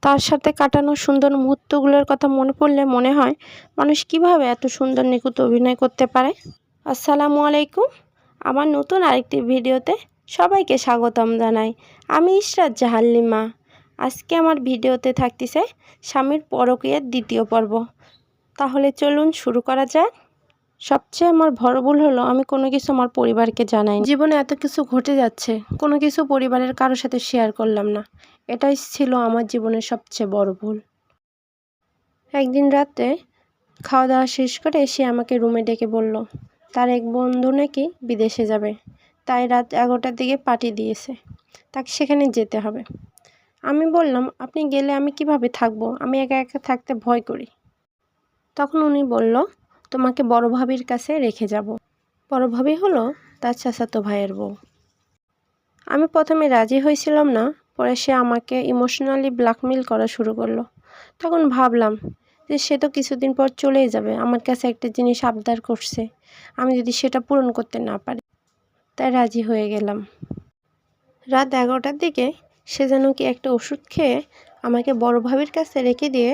তার সাথে কাটানো সুন্দর মুহূর্তগুলোর কথা মনে পড়লে মনে হয় মানুষ কিভাবে এত সুন্দর নিখুঁত অভিনয় করতে পারে। আসসালামু আলাইকুম। আমার নতুন আরেকটি ভিডিওতে সবাইকে স্বাগতম জানাই। আমি ইশরাত জাহান লিমা। আজকে আমার ভিডিওতে থাকতেছে স্বামীর পরকীয়ার দ্বিতীয় পর্ব। তাহলে চলুন শুরু করা যাক। সবচেয়ে আমার বড় ভুল হলো আমি কোনো কিছু আমার পরিবারকে জানাইনি। জীবনে এত কিছু ঘটে যাচ্ছে, কোনো কিছু পরিবারের কারোর সাথে শেয়ার করলাম না। এটাই ছিল আমার জীবনের সবচেয়ে বড় ভুল। একদিন রাতে খাওয়া দাওয়া শেষ করে সে আমাকে রুমে ডেকে বলল তার এক বন্ধু নাকি বিদেশে যাবে, তাই রাত 11টার দিকে পার্টি দিয়েছে, তাকে সেখানে যেতে হবে। আমি বললাম, আপনি গেলে আমি কিভাবে থাকবো, আমি একা একা থাকতে ভয় করি। তখন উনি বলল, তোমাকে বড় ভাবির কাছে রেখে যাব। বড় ভাবি হলো তার চাচাতো ভাইয়ের বউ। আমি প্রথমে রাজি হয়েছিলাম না, পরে সে আমাকে ইমোশনালি ব্ল্যাকমেল করা শুরু করলো। তখন ভাবলাম যে সে তো কিছুদিন পর চলেই যাবে, আমার কাছে একটা জিনিস আবদার করছে, আমি যদি সেটা পূরণ করতে না পারি, তাই রাজি হয়ে গেলাম। রাত 11টার দিকে সে যেন কি একটা ওষুধ খেয়ে আমাকে বড় ভাবির কাছে রেখে দিয়ে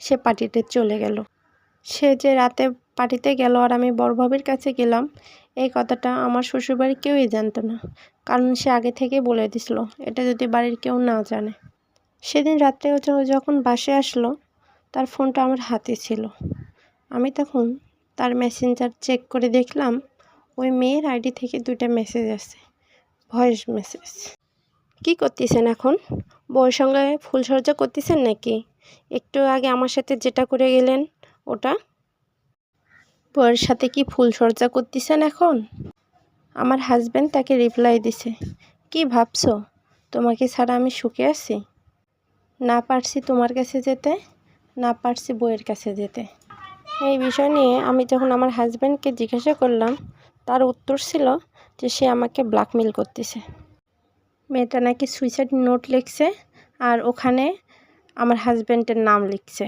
সে পার্টিতে চলে গেল। সে যে রাতে পার্টিতে গেল আর আমি বড় ভাবির কাছে গেলাম, এই কথাটা আমার শ্বশুরবাড়ির কেউই জানতো না, কারণ সে আগে থেকে বলে দিছিল এটা যদি বাড়ির কেউ না জানে। সেদিন রাত্রে যখন বাসায় আসলো, তার ফোনটা আমার হাতে ছিল। আমি তখন তার মেসেঞ্জার চেক করে দেখলাম ওই মেয়ের আইডি থেকে 2টা মেসেজ আছে, ভয়েস মেসেজ। কি করতেছেন এখন? বউয়ের সঙ্গে ফুলসজ্জা করতেছেন নাকি? একটু আগে আমার সাথে যেটা করে গেলেন ওটা, বউয়ের সাথে কি ফুলসজ্জা করতেছেন এখন? আমার হাজব্যান্ড তাকে রিপ্লাই দিছে, কি ভাবছো তোমাকে ছাড়া আমি সুখে আছি? না পারছি তোমার কাছে যেতে, না পারছি বউয়ের কাছে যেতে। এই বিষয় নিয়ে আমি যখন আমার হাজব্যান্ডকে জিজ্ঞাসা করলাম, তার উত্তর ছিল যে সে আমাকে ব্ল্যাকমেল করতেছে। মেয়েটা নাকি সুইসাইড নোট লিখছে আর ওখানে আমার হাজব্যান্ডের নাম লিখছে,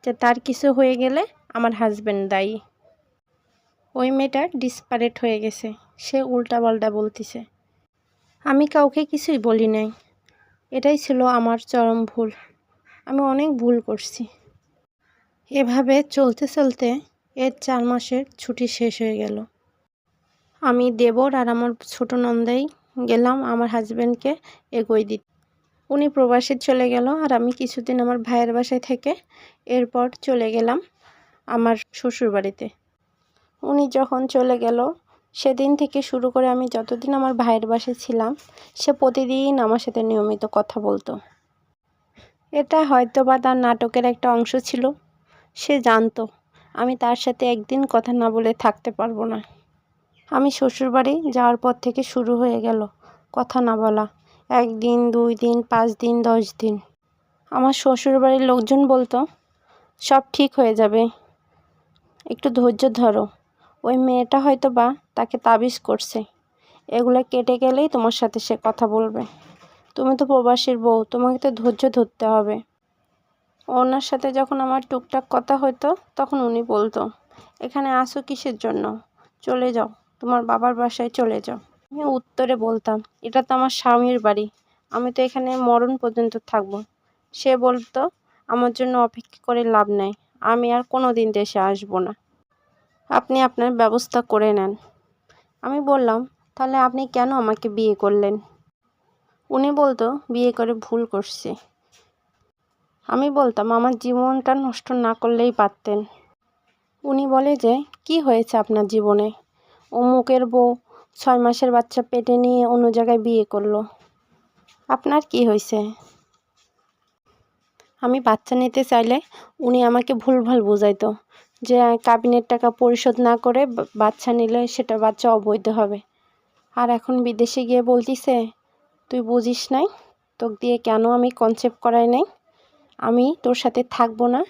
যে তার কিছু হয়ে গেলে আমার হাজব্যান্ড দায়ী। ওই মেয়েটা ডিসপারেট হয়ে গেছে, সে উল্টাপাল্টা বলতেছে। আমি কাউকে কিছুই বলি নাই। এটাই ছিল আমার চরম ভুল। আমি অনেক ভুল করছি। এভাবে চলতে চলতে এর 4 মাসের ছুটি শেষ হয়ে গেল। আমি, দেবর আর আমার ছোট নন্দাই গেলাম আমার হাজব্যান্ডকে এগোই দিতে। উনি প্রবাসে চলে গেল আর আমি কিছুদিন আমার ভাইয়ের বাসায় থেকে এরপর চলে গেলাম আমার শ্বশুরবাড়িতে। উনি যখন চলে গেল সেদিন থেকে শুরু করে আমি যতদিন আমার ভাইয়ের বাসায় ছিলাম, সে প্রতিদিন আমার সাথে নিয়মিত কথা বলতো। এটা হয়তো বা তার নাটকের একটা অংশ ছিল। সে জানতো আমি তার সাথে একদিন কথা না বলে থাকতে পারবো না। আমি শ্বশুরবাড়ি যাওয়ার পর থেকে শুরু হয়ে গেল কথা না বলা। 1 দিন, 2 দিন, 5 দিন, 10 দিন। আমার শ্বশুরবাড়ির লোকজন বলতো, সব ঠিক হয়ে যাবে, একটু ধৈর্য ধরো, ওই মেয়েটা হয়তো বা তাকে তাবিজ করছে, এগুলো কেটে গেলেই তোমার সাথে সে কথা বলবে, তুমি তো প্রবাসীর বউ, তোমাকে তো ধৈর্য ধরতে হবে। ওনার সাথে যখন আমার টুকটাক কথা হতো তখন উনি বলতো, এখানে আসো কিসের জন্য, চলে যাও, তোমার বাবার বাসায় চলে যাও। আমি উত্তরে বলতাম, এটা তো আমার স্বামীর বাড়ি, আমি তো এখানে মরণ পর্যন্ত থাকবো। সে বলতো, আমার জন্য অপেক্ষা করে লাভ নেই, আমি আর কোনো দিন দেশে আসবো না, আপনি আপনার ব্যবস্থা করে নেন। আমি বললাম, তাহলে আপনি কেন আমাকে বিয়ে করলেন? উনি বলতো, বিয়ে করে ভুল করছি। আমি বলতাম, আমার জীবনটা নষ্ট না করলেই পারতেন। উনি বলে যে, কি হয়েছে আপনার জীবনে? অমুকের বউ 6 মাসের বাচ্চা পেটে নিয়ে অন্য জায়গায় বিয়ে করলো, আপনার কি হয়েছে? আমি বাচ্চা নিতে চাইলে উনি আমাকে ভুলভাল বোঝাইতো, যে কাবিনের টাকা পরিশোধ না করে বাচ্চা নিলে সেটা বাচ্চা অবৈধ হবে। আর এখন বিদেশে গিয়ে বলতিছে, তুই বুঝিস নাই, তোকে দিয়ে কেন আমি কনসেপ্ট করাই নাই, আমি তোর সাথে থাকবো না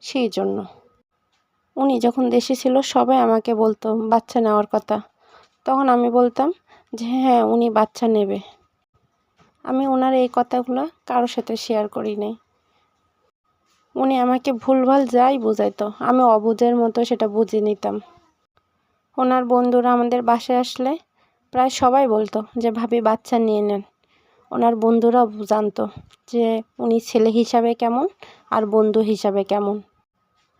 সেই জন্য। উনি যখন দেশে ছিল সবাই আমাকে বলতো বাচ্চা নেওয়ার কথা, তখন আমি বলতাম যে হ্যাঁ উনি বাচ্চা নেবে। আমি ওনার এই কথাগুলো কারোর সাথে শেয়ার করি নাই। উনি আমাকে ভুলভাল যাই বোঝাইতো, আমি অবুঝের মতো সেটা বুঝে নিতাম। ওনার বন্ধুরা আমাদের বাসায় আসলে প্রায় সবাই বলতো যে ভাবি বাচ্চা নিয়ে নেন, ওনার বন্ধুরাও জানতো যে উনি ছেলে হিসাবে কেমন আর বন্ধু হিসাবে কেমন।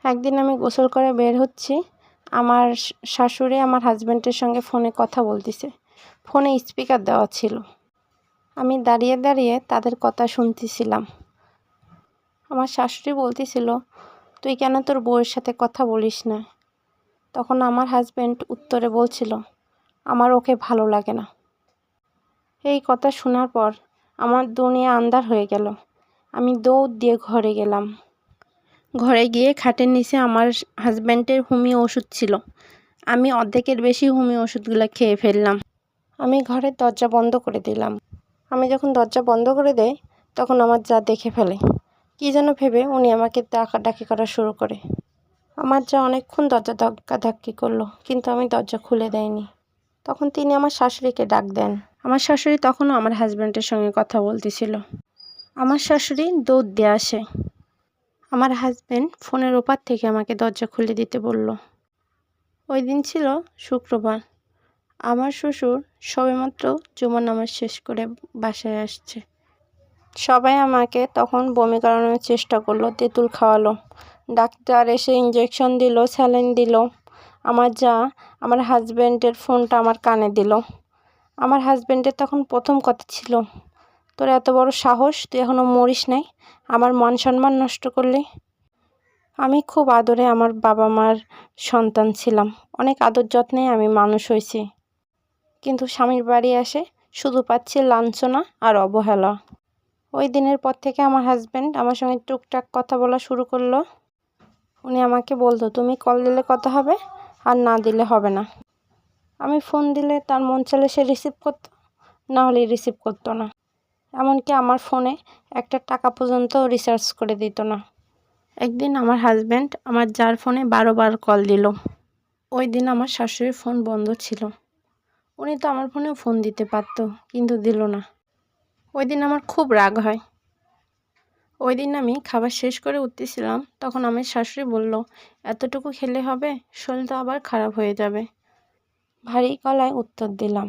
একদিন আমি গোসল করে বের হচ্ছি, আমার শাশুড়ি আমার হাজব্যান্ডের সঙ্গে ফোনে কথা বলতেছে। ফোনে স্পিকার দেওয়া ছিল। আমি দাঁড়িয়ে দাঁড়িয়ে তাদের কথা শুনতেছিলাম। আমার শাশুড়ি বলতেছিল, তুই কেন তোর বউয়ের সাথে কথা বলিস না? তখন আমার হাজব্যান্ড উত্তরে বলছিল, আমার ওকে ভালো লাগে না। এই কথা শোনার পর আমার দুনিয়া আন্ধার হয়ে গেল। আমি দৌড় দিয়ে ঘরে গেলাম। ঘরে গিয়ে খাটের নিচে আমার হাজব্যান্ডের হোমিও ওষুধ ছিল। আমি অর্ধেকের বেশি হোমিও ওষুধগুলো খেয়ে ফেললাম। আমি ঘরের দরজা বন্ধ করে দিলাম। আমি যখন দরজা বন্ধ করে দেই তখন আমার যা দেখে ফেলে। কী যেন ভেবে উনি আমাকে ডাকাডাকি করা শুরু করে। আমার যা অনেকক্ষণ দরজা ধাক্কাধাক্কি করলো, কিন্তু আমি দরজা খুলে দেয়নি। তখন তিনি আমার শাশুড়িকে ডাক দেন। আমার শাশুড়ি তখনও আমার হাজব্যান্ডের সঙ্গে কথা বলতেছিল। আমার শাশুড়ি দৌড় দিয়ে আসে। আমার হাজব্যান্ড ফোনের ওপার থেকে আমাকে দরজা খুলে দিতে বলল। ওই দিন ছিল শুক্রবার। আমার শ্বশুর সবেমাত্র জুমার নামাজ শেষ করে বাসায় আসছে। সবাই আমাকে তখন বমি করানোর চেষ্টা করলো, তেঁতুল খাওয়ালো। ডাক্তার এসে ইঞ্জেকশন দিল, স্যালাইন দিল। আমার হাজব্যান্ডের ফোনটা আমার কানে দিল। আমার হাজব্যান্ডের তখন প্রথম কথা ছিল, তোর এত বড় সাহস, তুই এখনও মরিস নাই, আমার মান সম্মান নষ্ট করলি। আমি খুব আদরে আমার বাবা মার সন্তান ছিলাম। অনেক আদর যত্নে আমি মানুষ হয়েছি, কিন্তু স্বামীর বাড়ি এসে শুধু পাচ্ছি লাঞ্ছনা আর অবহেলা। ওই দিনের পর থেকে আমার হাজব্যান্ড আমার সঙ্গে টুকটাক কথা বলা শুরু করলো। উনি আমাকে বলতো, তুমি কল দিলে কথা হবে, আর না দিলে হবে না। আমি ফোন দিলে তার মন চাইলে সে রিসিভ করতো, না হলে রিসিভ করতো না। এমনকি আমার ফোনে একটা টাকা পর্যন্ত রিচার্জ করে দিত না। একদিন আমার হাজব্যান্ড আমার যার ফোনে 12 বার কল দিল। ওই দিন আমার শাশুড়ির ফোন বন্ধ ছিল। উনি তো আমার ফোনেও ফোন দিতে পারতো, কিন্তু দিল না। ওই দিন আমার খুব রাগ হয়। ওই দিন আমি খাবার শেষ করে উঠতেছিলাম, তখন আমার শাশুড়ি বলল, এতটুকু খেলে হবে? শরীর তো আবার খারাপ হয়ে যাবে। ভারী গলায় উত্তর দিলাম,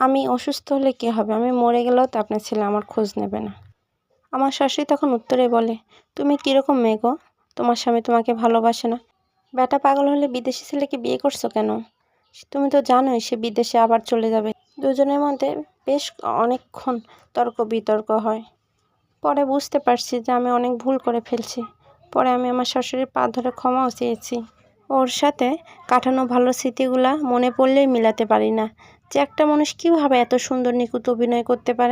আমি অসুস্থ হলে কী হবে? আমি মরে গেলেও তো আপনার ছেলে আমার খোঁজ নেবে না। আমার শাশুড়ি তখন উত্তরে বলে, তুমি কীরকম মেয়ে গো? তোমার স্বামী তোমাকে ভালোবাসে না? বেটা পাগল হলে বিদেশি ছেলেকে বিয়ে করছো কেন? তুমি তো জানোই সে বিদেশে আবার চলে যাবে। দুজনের মধ্যে বেশ অনেকক্ষণ তর্ক বিতর্ক হয়। পরে বুঝতে পারছি যে আমি অনেক ভুল করে ফেলছি। পরে আমি আমার শাশুড়ির পা ধরে ক্ষমাও চেয়েছি। ওর সাথে কাটানো ভালো স্মৃতিগুলা মনে পড়লেই মিলাতে পারি না যে একটা মানুষ কীভাবে এত সুন্দর নিখুঁত অভিনয় করতে পারে।